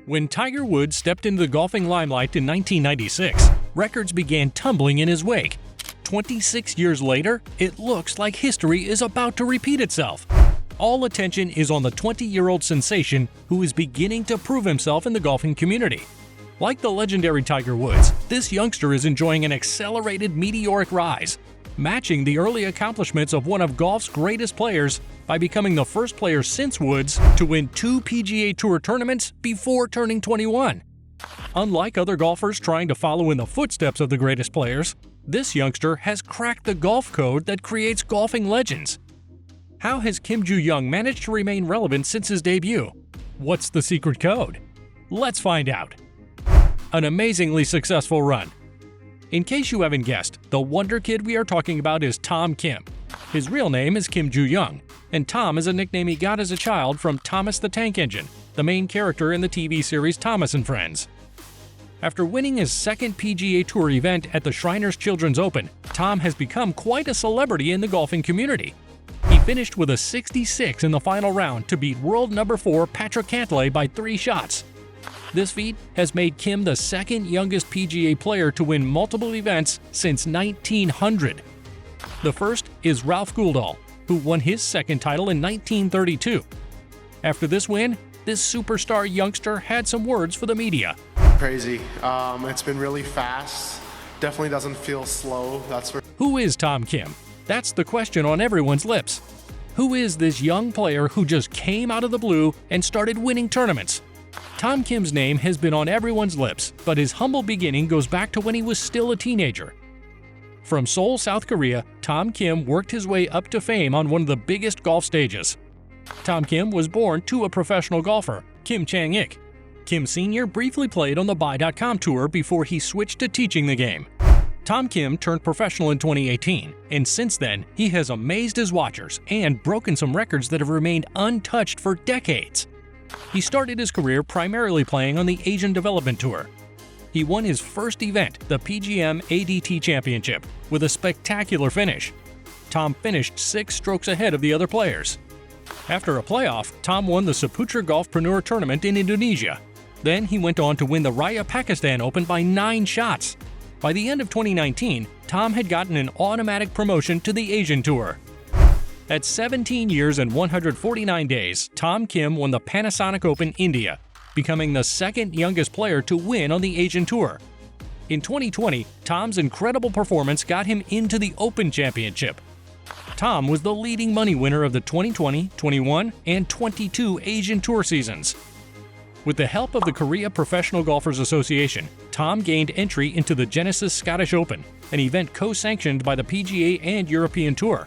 When Tiger Woods stepped into the golfing limelight in 1996, records began tumbling in his wake. 26 years later, it looks like history is about to repeat itself. All attention is on the 20-year-old sensation who is beginning to prove himself in the golfing community. Like the legendary Tiger Woods, this youngster is enjoying an accelerated meteoric rise, matching the early accomplishments of one of golf's greatest players by becoming the first player since Woods to win 2 PGA Tour tournaments before turning 21. Unlike other golfers trying to follow in the footsteps of the greatest players, this youngster has cracked the golf code that creates golfing legends. How has Kim Joo-Hyung managed to remain relevant since his debut? What's the secret code? Let's find out. An amazingly successful run. In case you haven't guessed, the wonder kid we are talking about is Tom Kim. His real name is Kim Joo-Hyung, and Tom is a nickname he got as a child from Thomas the Tank Engine, the main character in the TV series Thomas and Friends. After winning his second PGA Tour event at the Shriners Children's Open, Tom has become quite a celebrity in the golfing community. He finished with a 66 in the final round to beat world number 4 Patrick Cantlay by 3 shots. This feat has made Kim the second youngest PGA player to win multiple events since 1900. The first is Ralph Guldahl, who won his second title in 1932. After this win, this superstar youngster had some words for the media. Crazy. It's been really fast. Definitely doesn't feel slow. Who is Tom Kim? That's the question on everyone's lips. Who is this young player who just came out of the blue and started winning tournaments? Tom Kim's name has been on everyone's lips, but his humble beginning goes back to when he was still a teenager. From Seoul, South Korea, Tom Kim worked his way up to fame on one of the biggest golf stages. Tom Kim was born to a professional golfer, Kim Chang-ik. Kim Sr. briefly played on the Biographies tour before he switched to teaching the game. Tom Kim turned professional in 2018, and since then, he has amazed his watchers and broken some records that have remained untouched for decades. He started his career primarily playing on the Asian Development Tour. He won his first event, the PGA ADT Championship, with a spectacular finish. Tom finished 6 strokes ahead of the other players. After a playoff, Tom won the Saputra Golfpreneur Tournament in Indonesia. Then he went on to win the Raya Pakistan Open by 9 shots. By the end of 2019, Tom had gotten an automatic promotion to the Asian Tour. At 17 years and 149 days, Tom Kim won the Panasonic Open India, becoming the second youngest player to win on the Asian Tour. In 2020, Tom's incredible performance got him into the Open Championship. Tom was the leading money winner of the 2020, 21, and 22 Asian Tour seasons. With the help of the Korea Professional Golfers Association, Tom gained entry into the Genesis Scottish Open, an event co-sanctioned by the PGA and European Tour.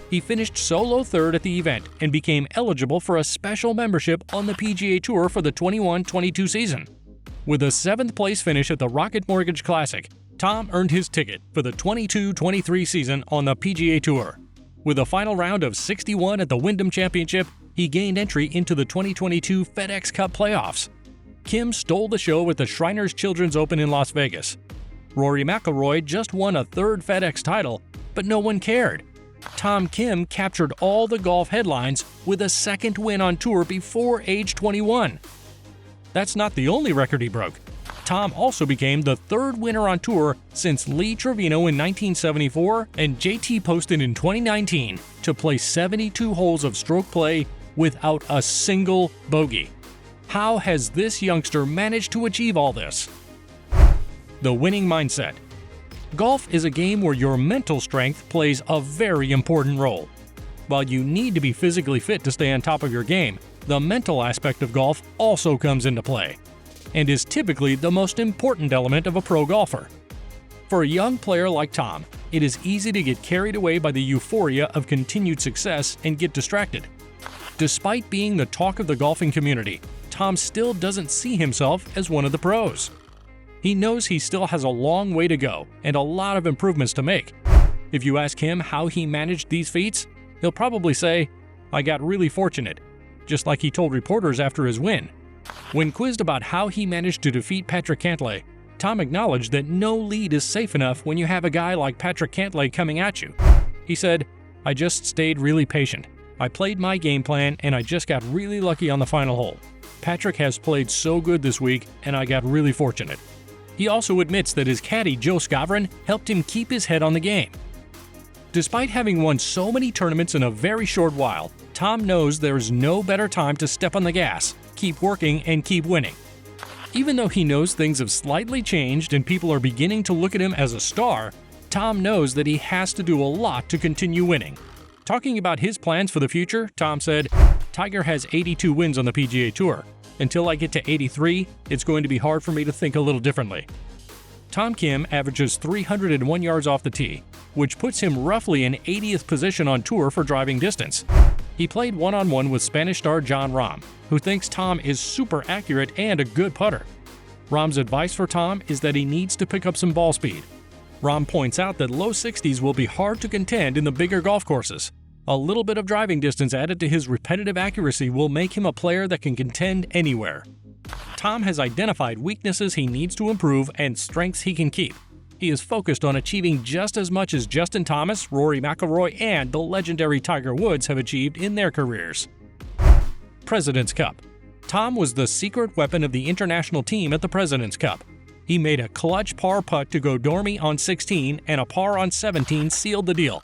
He finished solo third at the event and became eligible for a special membership on the PGA Tour for the 21-22 season. With a 7th place finish at the Rocket Mortgage Classic, Tom earned his ticket for the 22-23 season on the PGA Tour. With a final round of 61 at the Wyndham Championship, he gained entry into the 2022 FedEx Cup playoffs. Kim stole the show with the Shriners Children's Open in Las Vegas. Rory McIlroy just won a 3rd FedEx title, but no one cared. Tom Kim captured all the golf headlines with a 2nd win on tour before age 21. That's not the only record he broke. Tom also became the 3rd winner on tour since Lee Trevino in 1974 and JT Poston in 2019 to play 72 holes of stroke play without a single bogey. How has this youngster managed to achieve all this? The winning mindset. Golf is a game where your mental strength plays a very important role. While you need to be physically fit to stay on top of your game, the mental aspect of golf also comes into play, and is typically the most important element of a pro golfer. For a young player like Tom, it is easy to get carried away by the euphoria of continued success and get distracted. Despite being the talk of the golfing community, Tom still doesn't see himself as one of the pros. He knows he still has a long way to go and a lot of improvements to make. If you ask him how he managed these feats, he'll probably say, "I got really fortunate," just like he told reporters after his win. When quizzed about how he managed to defeat Patrick Cantlay, Tom acknowledged that no lead is safe enough when you have a guy like Patrick Cantlay coming at you. He said, "I just stayed really patient. I played my game plan and I just got really lucky on the final hole. Patrick has played so good this week and I got really fortunate. He also admits that his caddy Joe Scavron helped him keep his head on the game. Despite having won so many tournaments in a very short while, Tom knows there is no better time to step on the gas, keep working, and keep winning. Even though he knows things have slightly changed and people are beginning to look at him as a star, Tom knows that he has to do a lot to continue winning. Talking about his plans for the future, Tom said, "Tiger has 82 wins on the PGA Tour. Until I get to 83, it's going to be hard for me to think a little differently." Tom Kim averages 301 yards off the tee, which puts him roughly in 80th position on tour for driving distance. He played one-on-one with Spanish star Jon Rahm, who thinks Tom is super accurate and a good putter. Rahm's advice for Tom is that he needs to pick up some ball speed. Rahm points out that low 60s will be hard to contend in the bigger golf courses. A little bit of driving distance added to his repetitive accuracy will make him a player that can contend anywhere. Tom has identified weaknesses he needs to improve and strengths he can keep. He is focused on achieving just as much as Justin Thomas, Rory McIlroy, and the legendary Tiger Woods have achieved in their careers. President's Cup. Tom was the secret weapon of the international team at the President's Cup. He made a clutch par putt to go dormy on 16, and a par on 17 sealed the deal.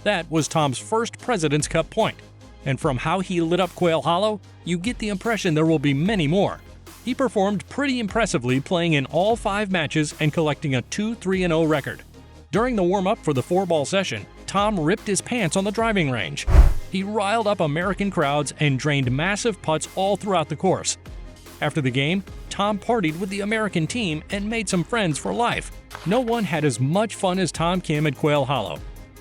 That was Tom's first President's Cup point, and from how he lit up Quail Hollow, you get the impression there will be many more. He performed pretty impressively, playing in all 5 matches and collecting a 2-3-0 record. During the warm-up for the 4-ball session, Tom ripped his pants on the driving range. He riled up American crowds and drained massive putts all throughout the course. After the game, Tom partied with the American team and made some friends for life. No one had as much fun as Tom Kim at Quail Hollow.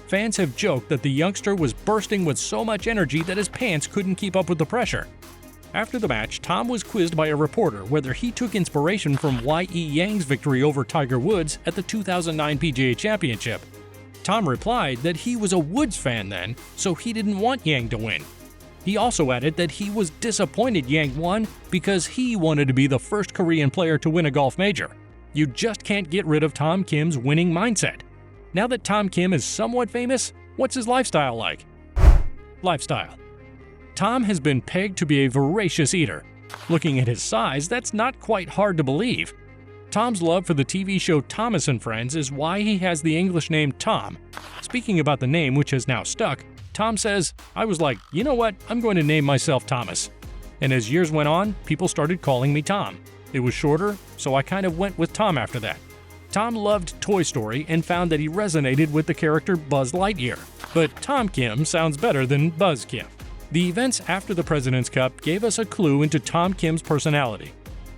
Fans have joked that the youngster was bursting with so much energy that his pants couldn't keep up with the pressure. After the match, Tom was quizzed by a reporter whether he took inspiration from Y.E. Yang's victory over Tiger Woods at the 2009 PGA Championship. Tom replied that he was a Woods fan then, so he didn't want Yang to win. He also added that he was disappointed Yang won because he wanted to be the first Korean player to win a golf major. You just can't get rid of Tom Kim's winning mindset. Now that Tom Kim is somewhat famous, what's his lifestyle like? Lifestyle. Tom has been pegged to be a voracious eater. Looking at his size, that's not quite hard to believe. Tom's love for the TV show Thomas & Friends is why he has the English name Tom. Speaking about the name, which has now stuck, Tom says, "I was like, you know what, I'm going to name myself Thomas." And as years went on, people started calling me Tom. It was shorter, so I kind of went with Tom after that. Tom loved Toy Story and found that he resonated with the character Buzz Lightyear. But Tom Kim sounds better than Buzz Kim. The events after the President's Cup gave us a clue into Tom Kim's personality.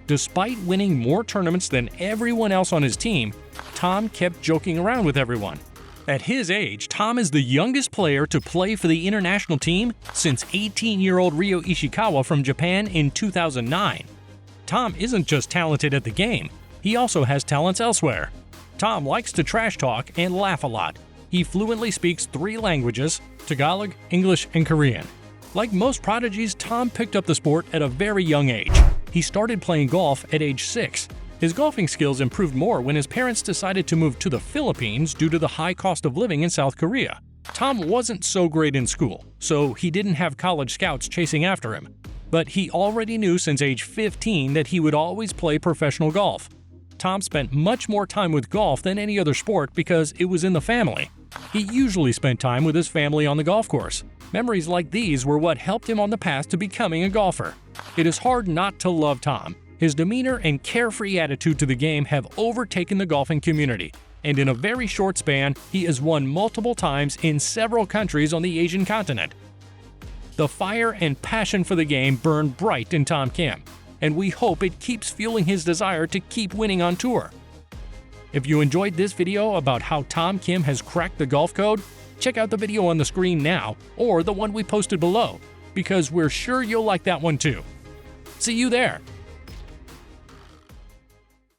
Despite winning more tournaments than everyone else on his team, Tom kept joking around with everyone. At his age, Tom is the youngest player to play for the international team since 18-year-old Ryo Ishikawa from Japan in 2009. Tom isn't just talented at the game, he also has talents elsewhere. Tom likes to trash talk and laugh a lot. He fluently speaks 3 languages: Tagalog, English, and Korean. Like most prodigies, Tom picked up the sport at a very young age. He started playing golf at age 6. His golfing skills improved more when his parents decided to move to the Philippines due to the high cost of living in South Korea. Tom wasn't so great in school, so he didn't have college scouts chasing after him. But he already knew since age 15 that he would always play professional golf. Tom spent much more time with golf than any other sport because it was in the family. He usually spent time with his family on the golf course. Memories like these were what helped him on the path to becoming a golfer. It is hard not to love Tom. His demeanor and carefree attitude to the game have overtaken the golfing community, and in a very short span, he has won multiple times in several countries on the Asian continent. The fire and passion for the game burn bright in Tom Kim, and we hope it keeps fueling his desire to keep winning on tour. If you enjoyed this video about how Tom Kim has cracked the golf code, check out the video on the screen now or the one we posted below, because we're sure you'll like that one too. See you there!